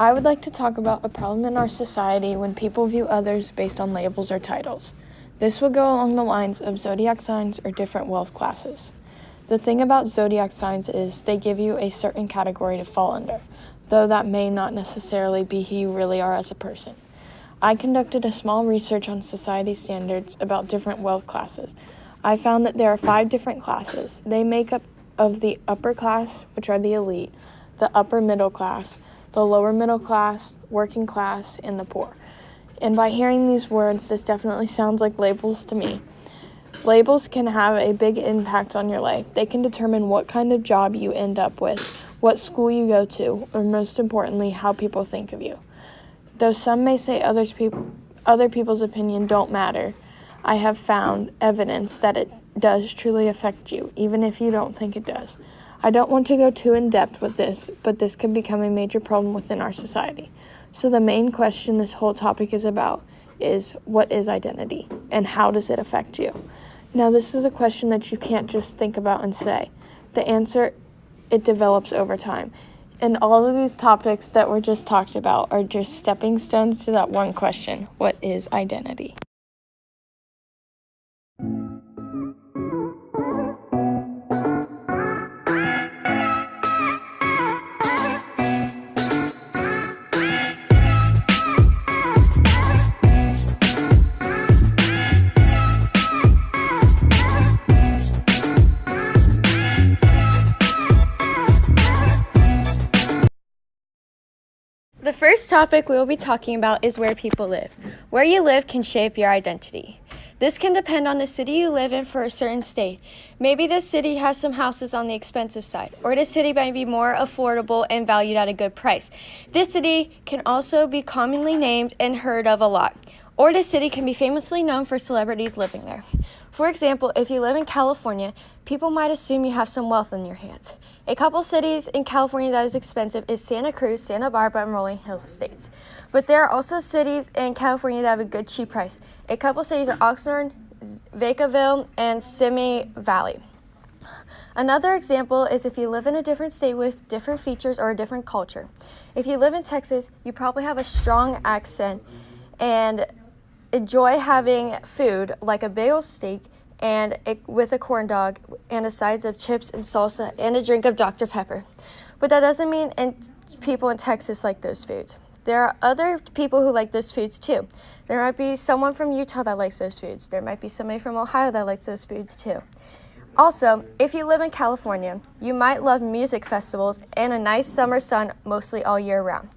I would like to talk about a problem in our society when people view others based on labels or titles. This would go along the lines of zodiac signs or different wealth classes. The thing about zodiac signs is they give you a certain category to fall under, though that may not necessarily be who you really are as a person. I conducted a small research on society standards about different wealth classes. I found that there are 5 different classes. They make up of the upper class, which are the elite, the upper middle class, the lower middle class, working class, and the poor. And by hearing these words, this definitely sounds like labels to me. Labels can have a big impact on your life. They can determine what kind of job you end up with, what school you go to, or most importantly, how people think of you. Though some may say other people's opinion don't matter, I have found evidence that it does truly affect you, even if you don't think it does. I don't want to go too in depth with this, but this could become a major problem within our society. So the main question this whole topic is about is, what is identity, and how does it affect you? Now, this is a question that you can't just think about and say. The answer, it develops over time. And all of these topics that were just talked about are just stepping stones to that one question: what is identity? The first topic we will be talking about is where people live. Where you live can shape your identity. This can depend on the city you live in for a certain state. Maybe this city has some houses on the expensive side, or this city might be more affordable and valued at a good price. This city can also be commonly named and heard of a lot, or this city can be famously known for celebrities living there. For example, if you live in California, people might assume you have some wealth in your hands. A couple cities in California that is expensive is Santa Cruz, Santa Barbara, and Rolling Hills Estates. But there are also cities in California that have a good cheap price. A couple cities are Oxnard, Vacaville, and Simi Valley. Another example is if you live in a different state with different features or a different culture. If you live in Texas, you probably have a strong accent and enjoy having food like a bagel steak with a corn dog and a sides of chips and salsa and a drink of Dr. Pepper. But that doesn't mean people in Texas like those foods. There are other people who like those foods too. There might be someone from Utah that likes those foods. There might be somebody from Ohio that likes those foods too. Also, if you live in California, you might love music festivals and a nice summer sun mostly all year round.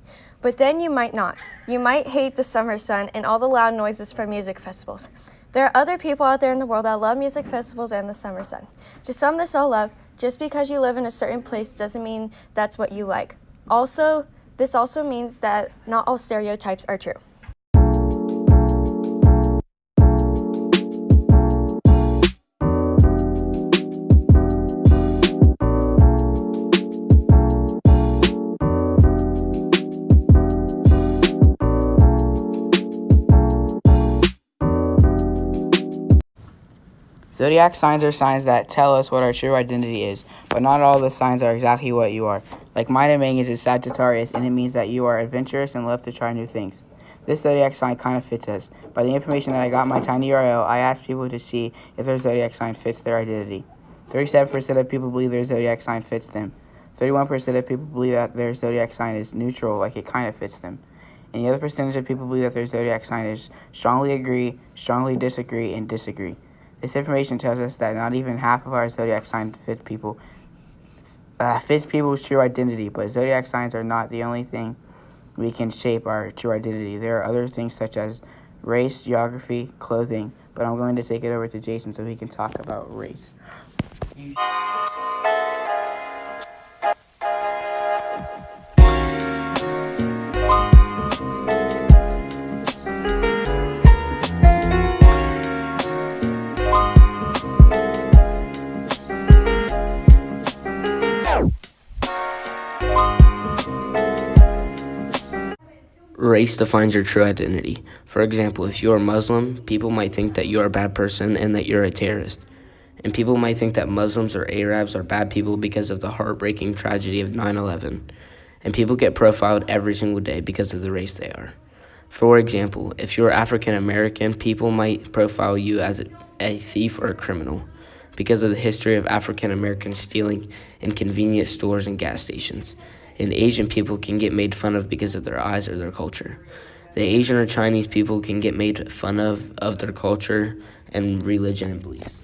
But then you might not. You might hate the summer sun and all the loud noises from music festivals. There are other people out there in the world that love music festivals and the summer sun. To sum this all up, just because you live in a certain place doesn't mean that's what you like. This also means that not all stereotypes are true. Zodiac signs are signs that tell us what our true identity is, but not all the signs are exactly what you are. Like mine and Megan's is Sagittarius, and it means that you are adventurous and love to try new things. This zodiac sign kind of fits us. By the information that I got in my tiny URL, I asked people to see if their zodiac sign fits their identity. 37% of people believe their zodiac sign fits them. 31% of people believe that their zodiac sign is neutral, like it kind of fits them. And the other percentage of people believe that their zodiac sign is strongly agree, strongly disagree, and disagree. This information tells us that not even half of our zodiac sign fits people's true identity, but zodiac signs are not the only thing we can shape our true identity. There are other things such as race, geography, clothing, but I'm going to take it over to Jason so he can talk about race. Race defines your true identity. For example, if you are Muslim, people might think that you are a bad person and that you're a terrorist. And people might think that Muslims or Arabs are bad people because of the heartbreaking tragedy of 9/11. and people get profiled every single day because of the race they are. For example, if you're African American, people might profile you as a thief or a criminal because of the history of African Americans stealing in convenience stores and gas stations. And Asian people can get made fun of because of their eyes or their culture. The Asian or Chinese people can get made fun of their culture and religion and beliefs.